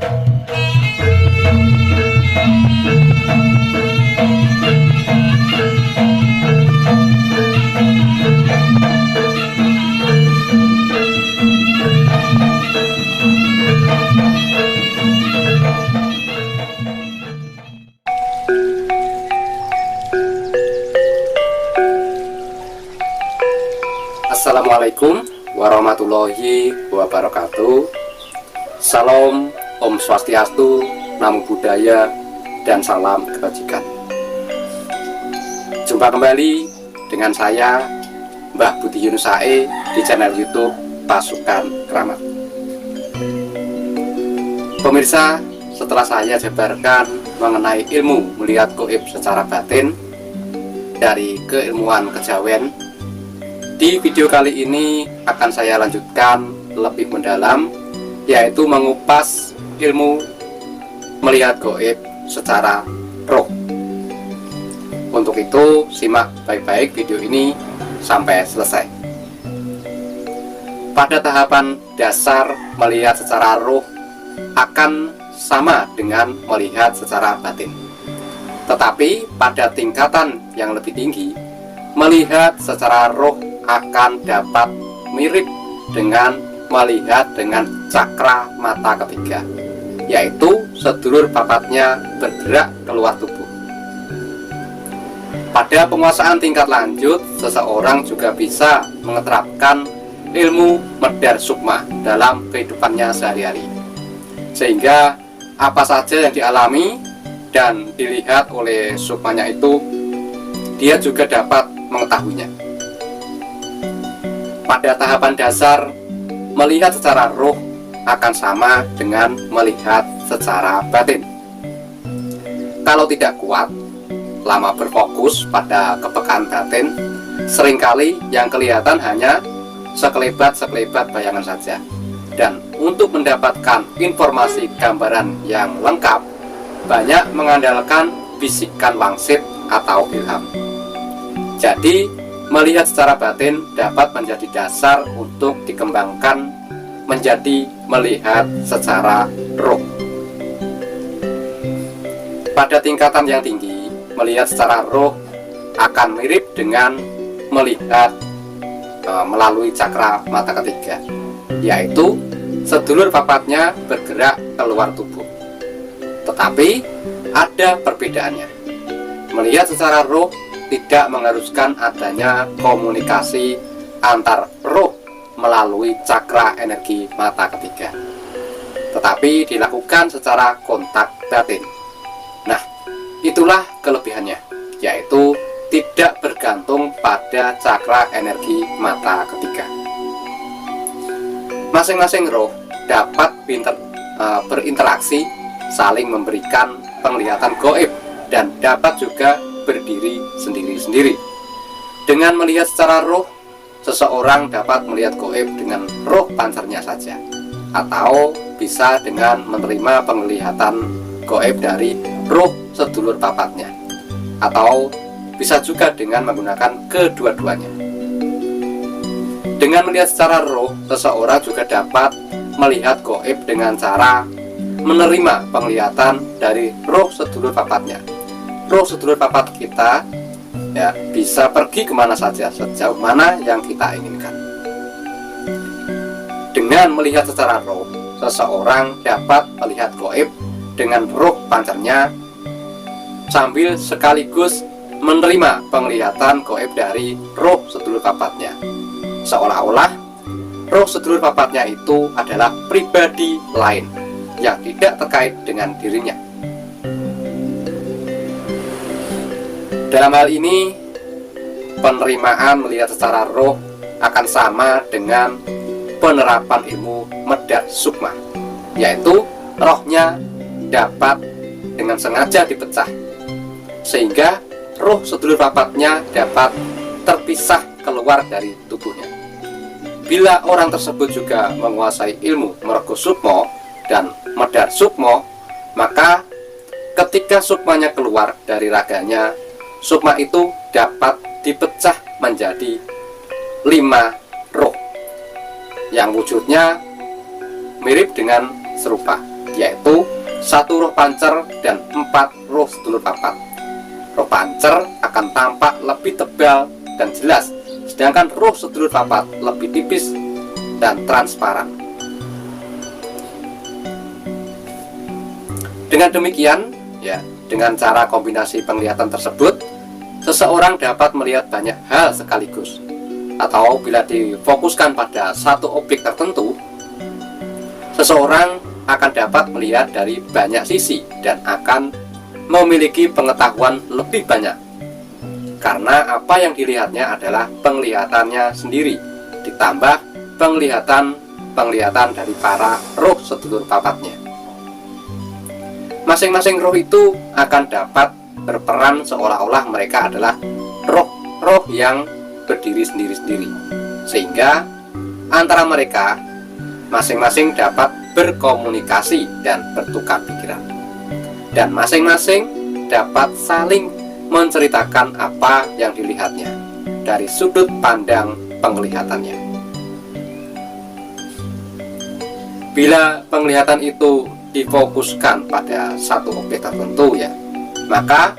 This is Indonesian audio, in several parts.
Assalamualaikum warahmatullahi wabarakatuh. Salam, Om Swastiastu, Namo Buddhaya, dan salam kebajikan. Jumpa kembali dengan saya, Mbah Budi Yunusae, di channel YouTube Pasukan Keramat. Pemirsa, setelah saya jabarkan mengenai ilmu melihat gaib secara batin dari keilmuan kejawen, di video kali ini akan saya lanjutkan lebih mendalam, yaitu mengupas ilmu melihat gaib secara roh. Untuk itu, simak baik-baik video ini sampai selesai. Pada tahapan dasar, melihat secara roh akan sama dengan melihat secara batin. Tetapi pada tingkatan yang lebih tinggi, melihat secara roh akan dapat mirip dengan melihat dengan cakra mata ketiga, yaitu sedulur papatnya bergerak keluar tubuh. Pada penguasaan tingkat lanjut, seseorang juga bisa menerapkan ilmu medar sukma dalam kehidupannya sehari-hari, sehingga apa saja yang dialami dan dilihat oleh sukmanya itu, dia juga dapat mengetahuinya. Pada tahapan dasar, melihat secara roh akan sama dengan melihat secara batin. Kalau tidak kuat, lama berfokus pada kepekaan batin, seringkali yang kelihatan hanya sekelebat-sekelebat bayangan saja. Dan untuk mendapatkan informasi gambaran yang lengkap, banyak mengandalkan bisikan wangsit atau ilham. Jadi, melihat secara batin dapat menjadi dasar untuk dikembangkan menjadi melihat secara roh. Pada tingkatan yang tinggi, melihat secara roh akan mirip dengan melihat melalui cakra mata ketiga, yaitu sedulur papatnya bergerak keluar tubuh. Tetapi ada perbedaannya. Melihat secara roh tidak mengharuskan adanya komunikasi antar roh melalui cakra energi mata ketiga, tetapi dilakukan secara kontak batin. Nah, itulah kelebihannya, yaitu tidak bergantung pada cakra energi mata ketiga. Masing-masing roh dapat berinteraksi, saling memberikan penglihatan gaib, dan dapat juga berdiri sendiri-sendiri. Dengan melihat secara roh, seseorang dapat melihat gaib dengan roh pancarnya saja, atau bisa dengan menerima penglihatan gaib dari roh sedulur papatnya, atau bisa juga dengan menggunakan kedua-duanya. Dengan melihat secara roh, seseorang juga dapat melihat gaib dengan cara menerima penglihatan dari roh sedulur papatnya. Roh sedulur papat kita ya bisa pergi kemana saja, sejauh mana yang kita inginkan. Dengan melihat secara roh, seseorang dapat melihat gaib dengan roh pancarnya sambil sekaligus menerima penglihatan gaib dari roh sedulur papatnya, seolah-olah roh sedulur papatnya itu adalah pribadi lain yang tidak terkait dengan dirinya. Dalam hal ini, penerimaan melihat secara roh akan sama dengan penerapan ilmu medar sukma, yaitu rohnya dapat dengan sengaja dipecah, sehingga roh sedulur papatnya dapat terpisah keluar dari tubuhnya. Bila orang tersebut juga menguasai ilmu mergo sukmo dan medar sukmo, maka ketika sukmanya keluar dari raganya, sukma itu dapat dipecah menjadi 5 roh yang wujudnya mirip dengan serupa, yaitu 1 roh pancer dan 4 roh sedulur papat. Roh pancer akan tampak lebih tebal dan jelas, sedangkan roh sedulur papat lebih tipis dan transparan. Dengan demikian, dengan cara kombinasi penglihatan tersebut, seseorang dapat melihat banyak hal sekaligus. Atau bila difokuskan pada satu objek tertentu, seseorang akan dapat melihat dari banyak sisi dan akan memiliki pengetahuan lebih banyak, karena apa yang dilihatnya adalah penglihatannya sendiri ditambah penglihatan dari para roh sedulur papatnya. Masing-masing roh itu akan dapat berperan seolah-olah mereka adalah roh-roh yang berdiri sendiri-sendiri, sehingga antara mereka masing-masing dapat berkomunikasi dan bertukar pikiran, dan masing-masing dapat saling menceritakan apa yang dilihatnya dari sudut pandang penglihatannya. Bila penglihatan itu difokuskan pada satu objek tertentu, maka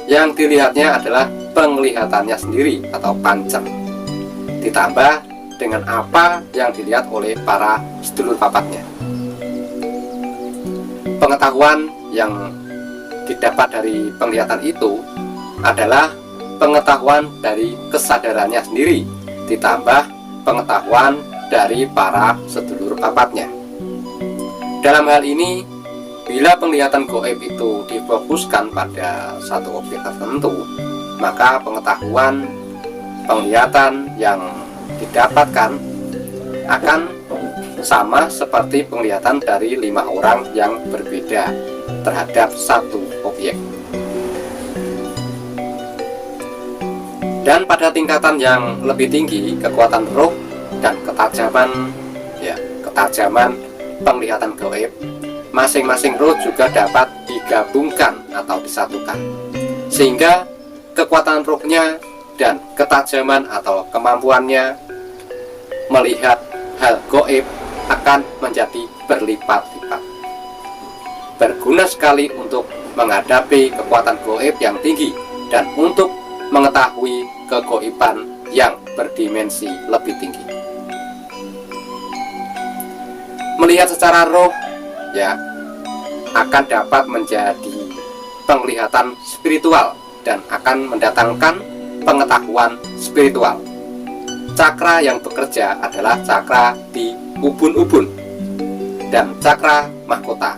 yang dilihatnya adalah penglihatannya sendiri atau pancer, ditambah dengan apa yang dilihat oleh para sedulur papatnya. Pengetahuan yang didapat dari penglihatan itu adalah pengetahuan dari kesadarannya sendiri, ditambah pengetahuan dari para sedulur papatnya. Dalam hal ini, bila penglihatan gaib itu difokuskan pada satu objek tertentu, maka pengetahuan penglihatan yang didapatkan akan sama seperti penglihatan dari 5 orang yang berbeda terhadap satu objek. Dan pada tingkatan yang lebih tinggi, kekuatan roh dan ketajaman penglihatan gaib, masing-masing roh juga dapat digabungkan atau disatukan, sehingga kekuatan rohnya dan ketajaman atau kemampuannya melihat hal gaib akan menjadi berlipat-lipat, berguna sekali untuk menghadapi kekuatan gaib yang tinggi dan untuk mengetahui kegaiban yang berdimensi lebih tinggi. Melihat secara roh akan dapat menjadi penglihatan spiritual dan akan mendatangkan pengetahuan spiritual. Cakra yang bekerja adalah cakra di ubun-ubun dan cakra mahkota.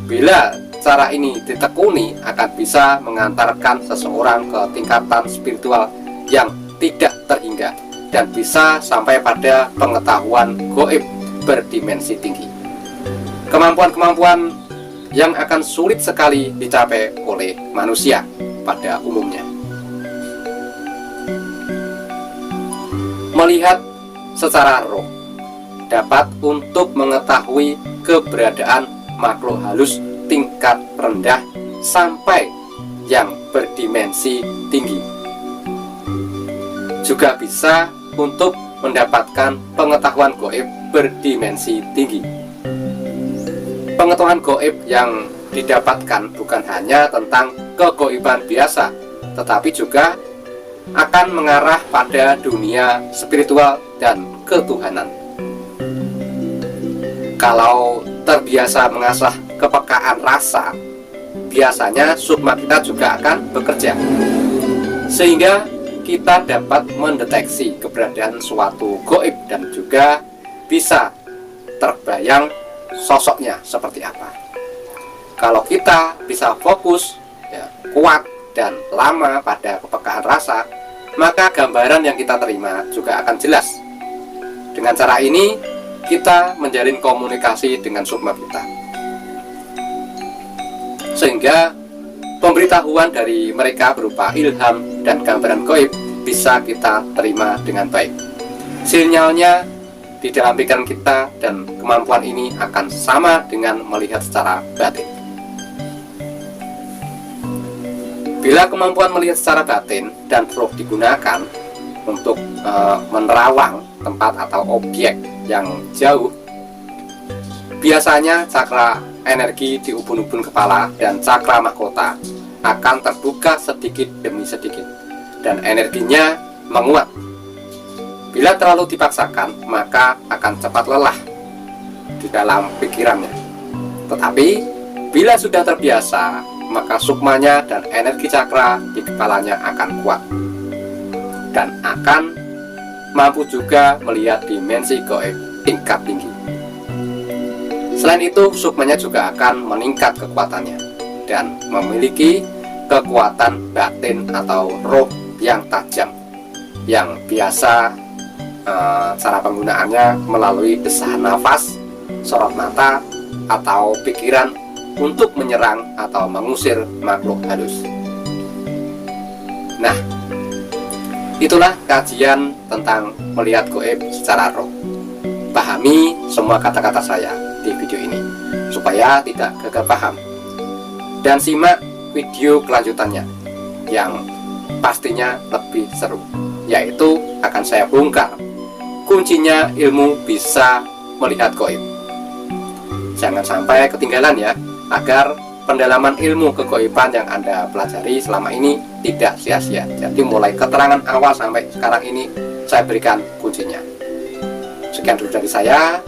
Bila cara ini ditekuni, akan bisa mengantarkan seseorang ke tingkatan spiritual yang tidak terhingga dan bisa sampai pada pengetahuan gaib berdimensi tinggi. Kemampuan-kemampuan yang akan sulit sekali dicapai oleh manusia pada umumnya. Melihat secara roh dapat untuk mengetahui keberadaan makhluk halus tingkat rendah sampai yang berdimensi tinggi. Juga bisa untuk mendapatkan pengetahuan gaib berdimensi tinggi. Pengetahuan gaib yang didapatkan bukan hanya tentang kegaiban biasa, tetapi juga akan mengarah pada dunia spiritual dan ketuhanan. Kalau terbiasa mengasah kepekaan rasa, biasanya sukma kita juga akan bekerja, sehingga kita dapat mendeteksi keberadaan suatu gaib dan juga bisa terbayang sosoknya seperti apa. Kalau kita bisa fokus, kuat dan lama pada kepekaan rasa, maka gambaran yang kita terima juga akan jelas. Dengan cara ini, kita menjalin komunikasi dengan sukma kita, sehingga pemberitahuan dari mereka berupa ilham dan gambaran gaib bisa kita terima dengan baik. Sinyalnya di dalam pikiran kita, dan kemampuan ini akan sama dengan melihat secara batin. Bila kemampuan melihat secara batin dan roh digunakan untuk menerawang tempat atau objek yang jauh, biasanya cakra energi di ubun-ubun kepala dan cakra mahkota akan terbuka sedikit demi sedikit, dan energinya menguat. Bila terlalu dipaksakan, maka akan cepat lelah di dalam pikirannya. Tetapi, bila sudah terbiasa, maka sukmanya dan energi cakra di kepalanya akan kuat, dan akan mampu juga melihat dimensi gaib tingkat tinggi. Selain itu, sukmanya juga akan meningkat kekuatannya dan memiliki kekuatan batin atau roh yang tajam, yang biasa cara penggunaannya melalui desahan nafas, sorot mata, atau pikiran untuk menyerang atau mengusir makhluk halus. Nah, itulah kajian tentang melihat gaib secara roh. Pahami semua kata-kata saya di video ini supaya tidak gagal paham, dan simak video kelanjutannya yang pastinya lebih seru, yaitu akan saya bongkar kuncinya ilmu bisa melihat gaib. Jangan sampai ketinggalan ya, agar pendalaman ilmu kegaiban yang Anda pelajari selama ini tidak sia-sia. Jadi mulai keterangan awal sampai sekarang ini saya berikan kuncinya. Sekian dulu dari saya,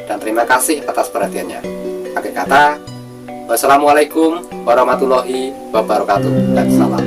dan terima kasih atas perhatiannya. Akhir kata, wassalamualaikum warahmatullahi wabarakatuh, dan salam.